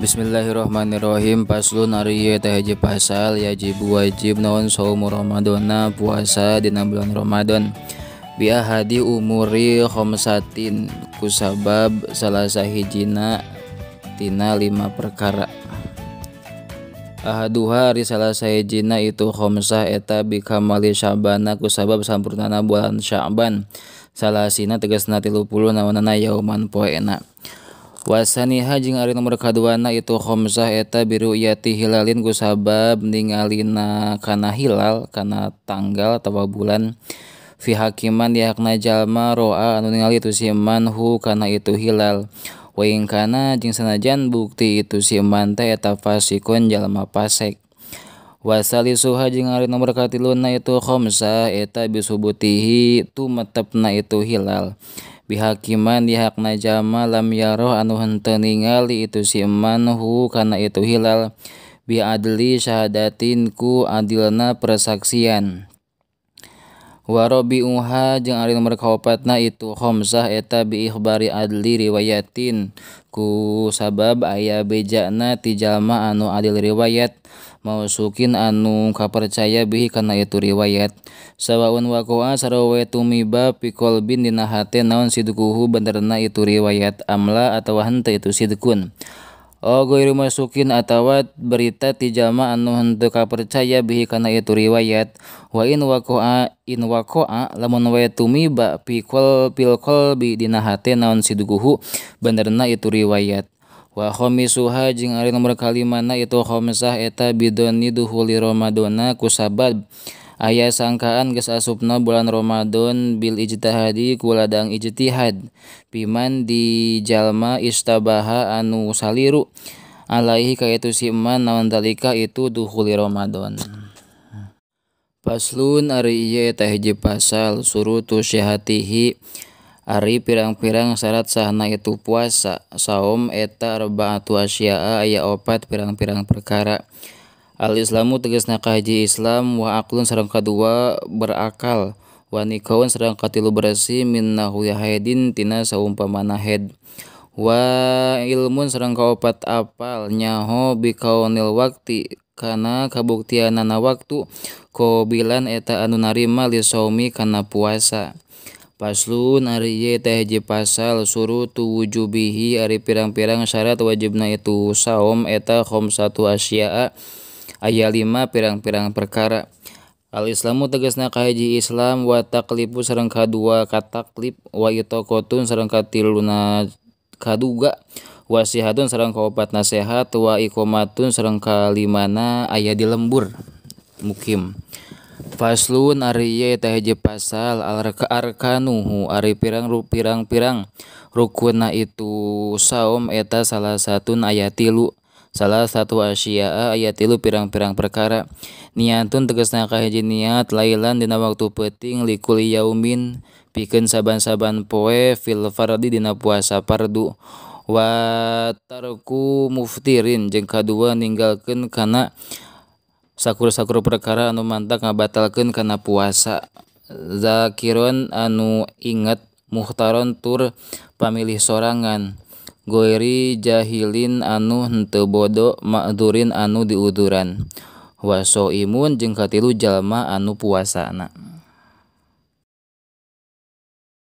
Bismillahirrahmanirrahim. Paslun ari ieu teh hiji pasal yajib wajib naon saum Ramadana puasa dina bulan Ramadan. Bi ahadi umuri khamsatin kusabab salah sahijina tina 5 perkara. Ahaduha ari salah sahijina itu khamsah eta bi kamali Sya'bana kusabab sampurnana bulan Sya'ban. Salasina tegasna 30 naonana yauman poena. Wasaniha jeung ari nomor kaduana itu khamsah eta biru yati hilalin kusabab ningalina kana hilal kana tanggal atawa bulan fi hakiman dihakna jalma roa anu ningali itu siman hu kana itu hilal wa ing kana jeung sanajan bukti itu siman teh eta fasikun jalma fasik. Wasalisuha jeung ari nomor katiluna itu khamsah eta bisubutihi tumetepna itu hilal bihakiman dihakna jalma lam yaroh anu henteu ningali itu si eman hu kana itu hilal bi adli syahadatin ku adilna persaksian. Warabiuha jeung ari nomor kaopatna itu khamsah eta bi ikhbari adli riwayatin ku sabab aya bejana ti jalma anu adil riwayat mausukin anu kapercaya bihi kana itu riwayat sawaun waqa'a sarawe tumiba fi qalbin dina hate naon sidquhu benerna itu riwayat amla atawa henteu itu sidqun goiru masukin atawa berita ti jalma anu henteu kapercaya bihi kana itu riwayat wa in waqa'a lamun wae tumiba fi qalbi dina hate naon sidquhu benerna itu riwayat. Wa khamisuha jeung ari nomor kalimana itu khamsah eta bidoni duhuli Ramadana kusabab aya sangkaan geus asupna bulan Ramadan bil ijtihadi kuladang ijtihad piman di jalma istabaha anu saliru alaihi ka itu si eman naon dalika itu duhuli Ramadan. Paslun ari ieu eta hiji pasal surutu syahatihi ari pirang-pirang syarat sahna itu puasa. Saum eta arba'atu asya'a aya 4 pirang-pirang perkara. Al-Islamu tegasna kahiji Islam wa aqlun sareng kadua berakal wa nikaun sareng katilu bersih min nahwi haidin tina saumpamana haid wa ilmun sareng kaopat apal nyaho bi kaunil waqti kana kabuktianana waktu qabilan eta anu narima li saumi kana puasa. Paslun ari ieu teh hiji pasal surutu wujubihi ari pirang-pirang syarat wajibna itu saum eta khamsatu asya'a aya 5 pirang-pirang perkara. Al-Islamu tegasna kahiji Islam wa taqlibu sareng kadua kataklib wa itaqatun sareng katiluna kaduga wa sihatun sareng kaopat nasihat wa iqamatun sareng kalimana aya di lembur mukim. Faslun ari ieu teh hiji pasal arkanuhu ari pirang-pirang rukunna itu saum eta salah satun aya 3 salah satu asya'a aya 3 pirang-pirang perkara. Niatun tegasna kahiji niat lailan dina waktu peuting likul yaumin pikeun saban-saban poe fil fardi dina puasa fardu wa tarku muftirin jeung kadua ninggalkeun kana sakur-sakur perkara anu mantak ngabatalkeun kana puasa. Zakiron anu inget muhtaron tur pamilih sorangan goiri jahilin anu henteu bodo ma'durin anu diuduran wa soimun jeung katilu jalma anu puasana.